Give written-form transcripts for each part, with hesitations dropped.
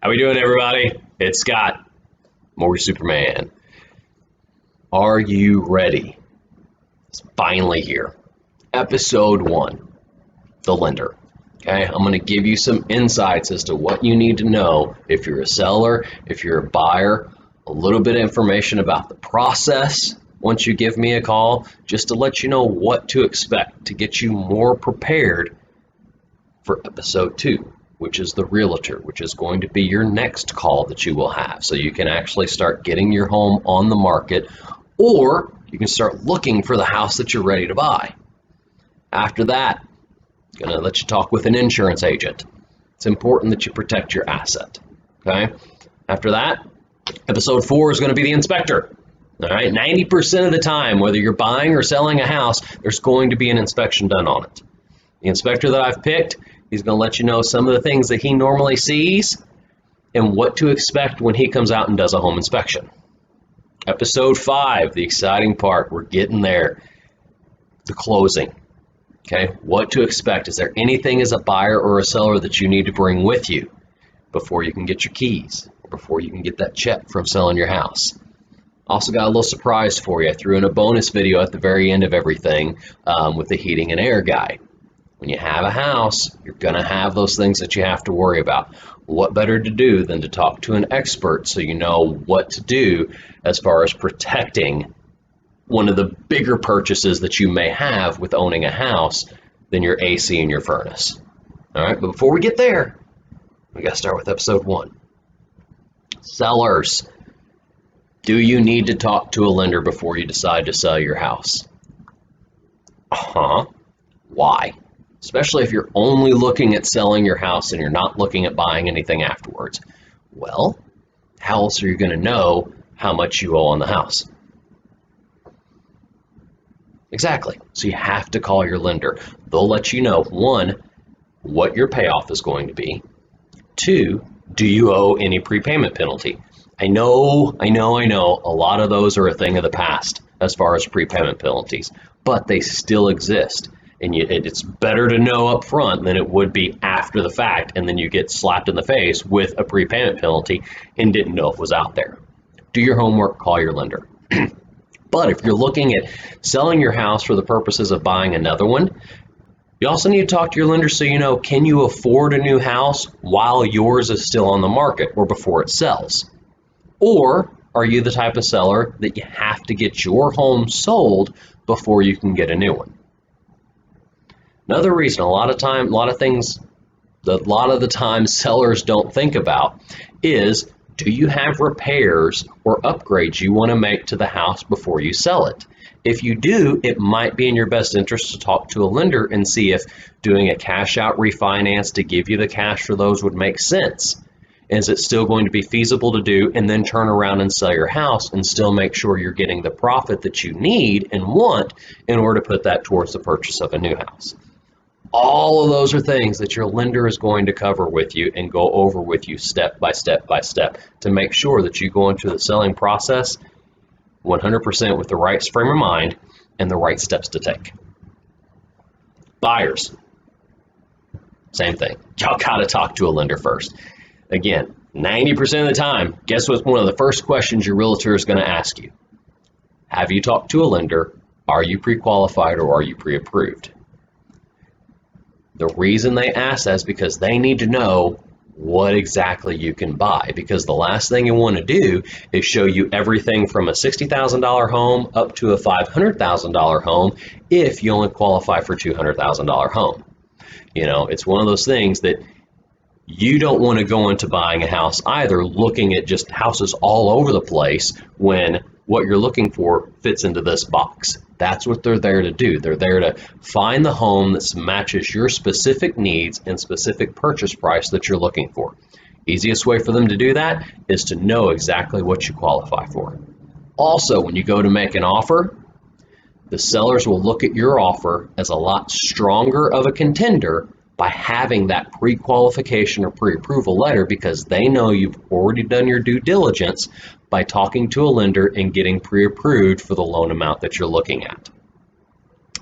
How we doing, everybody? It's Scott, Mortgage Superman. Are you ready? It's finally here. Episode 1, the lender. Okay, I'm going to give you some insights as to what you need to know if you're a seller, if you're a buyer, a little bit of information about the process once you give me a call, just to let you know what to expect, to get you more prepared for episode 2. Which is the realtor, which is going to be your next call that you will have. So you can actually start getting your home on the market, or you can start looking for the house that you're ready to buy. After that, I'm going to let you talk with an insurance agent. It's important that you protect your asset. Okay. After that, episode 4 is going to be the inspector. All right. 90% of the time, whether you're buying or selling a house, there's going to be an inspection done on it. The inspector that I've picked, he's going to let you know some of the things that he normally sees and what to expect when he comes out and does a home inspection. Episode 5, the exciting part, we're getting there, the closing. Okay, what to expect. Is there anything as a buyer or a seller that you need to bring with you before you can get your keys, or before you can get that check from selling your house? Also got a little surprise for you. I threw in a bonus video at the very end of everything with the heating and air guy. When you have a house, you're going to have those things that you have to worry about. What better to do than to talk to an expert so you know what to do as far as protecting one of the bigger purchases that you may have with owning a house than your AC and your furnace. All right, but before we get there, we got to start with episode 1. Sellers, do you need to talk to a lender before you decide to sell your house? Why? Especially if you're only looking at selling your house and you're not looking at buying anything afterwards. Well, how else are you going to know how much you owe on the house? Exactly. So you have to call your lender. They'll let you know, 1, what your payoff is going to be. 2, do you owe any prepayment penalty? I know, a lot of those are a thing of the past as far as prepayment penalties, but they still exist. And it's better to know up front than it would be after the fact, and then you get slapped in the face with a prepayment penalty and didn't know it was out there. Do your homework, call your lender. But if you're looking at selling your house for the purposes of buying another one, you also need to talk to your lender so you know, can you afford a new house while yours is still on the market or before it sells? Or are you the type of seller that you have to get your home sold before you can get a new one? Another reason, a lot of the time sellers don't think about is, do you have repairs or upgrades you want to make to the house before you sell it? If you do, it might be in your best interest to talk to a lender and see if doing a cash out refinance to give you the cash for those would make sense. Is it still going to be feasible to do, and then turn around and sell your house and still make sure you're getting the profit that you need and want in order to put that towards the purchase of a new house? All of those are things that your lender is going to cover with you and go over with you step by step by step to make sure that you go into the selling process 100% with the right frame of mind and the right steps to take. Buyers, same thing. Y'all got to talk to a lender first. Again, 90% of the time, guess what's one of the first questions your realtor is going to ask you? Have you talked to a lender? Are you pre-qualified or are you pre-approved? The reason they ask that is because they need to know what exactly you can buy, because the last thing you want to do is show you everything from a $60,000 home up to a $500,000 home if you only qualify for $200,000 home. You know, it's one of those things that you don't want to go into buying a house either looking at just houses all over the place when what you're looking for fits into this box. That's what they're there to do. They're there to find the home that matches your specific needs and specific purchase price that you're looking for. Easiest way for them to do that is to know exactly what you qualify for. Also, when you go to make an offer, the sellers will look at your offer as a lot stronger of a contender by having that pre-qualification or pre-approval letter, because they know you've already done your due diligence by talking to a lender and getting pre-approved for the loan amount that you're looking at.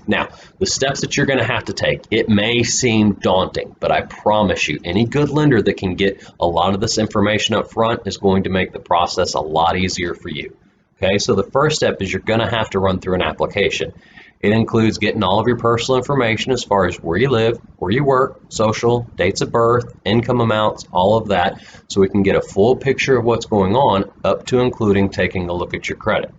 Now, the steps that you're going to have to take, it may seem daunting, but I promise you, any good lender that can get a lot of this information up front is going to make the process a lot easier for you. Okay, so the first step is you're going to have to run through an application. It includes getting all of your personal information as far as where you live, where you work, social, dates of birth, income amounts, all of that, so we can get a full picture of what's going on, up to including taking a look at your credit.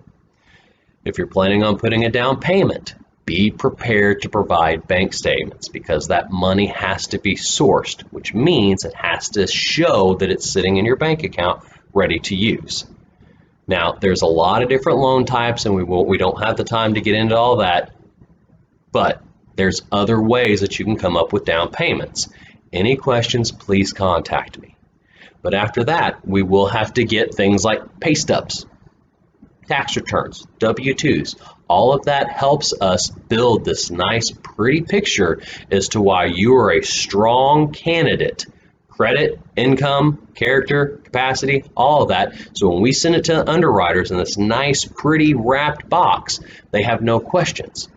If you're planning on putting a down payment, be prepared to provide bank statements because that money has to be sourced, which means it has to show that it's sitting in your bank account ready to use. Now, there's a lot of different loan types, and we don't have the time to get into all that, but there's other ways that you can come up with down payments. Any questions, please contact me. But after that, we will have to get things like pay stubs, tax returns, W-2s. All of that helps us build this nice, pretty picture as to why you are a strong candidate. Credit, income, character, capacity, all of that. So when we send it to underwriters in this nice, pretty wrapped box, they have no questions.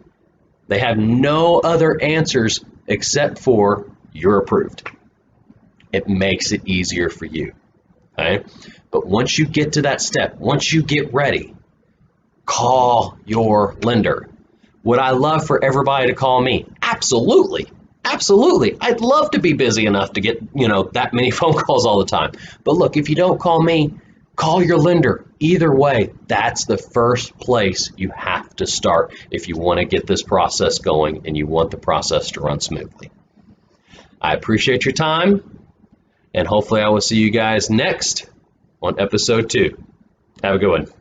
They have no other answers except for you're approved. It makes it easier for you. Okay? But once you get to that step, once you get ready, call your lender. Would I love for everybody to call me? Absolutely. Absolutely. I'd love to be busy enough to get, that many phone calls all the time. But look, if you don't call me, call your lender. Either way, that's the first place you have to start if you want to get this process going and you want the process to run smoothly. I appreciate your time, and hopefully I will see you guys next on episode 2. Have a good one.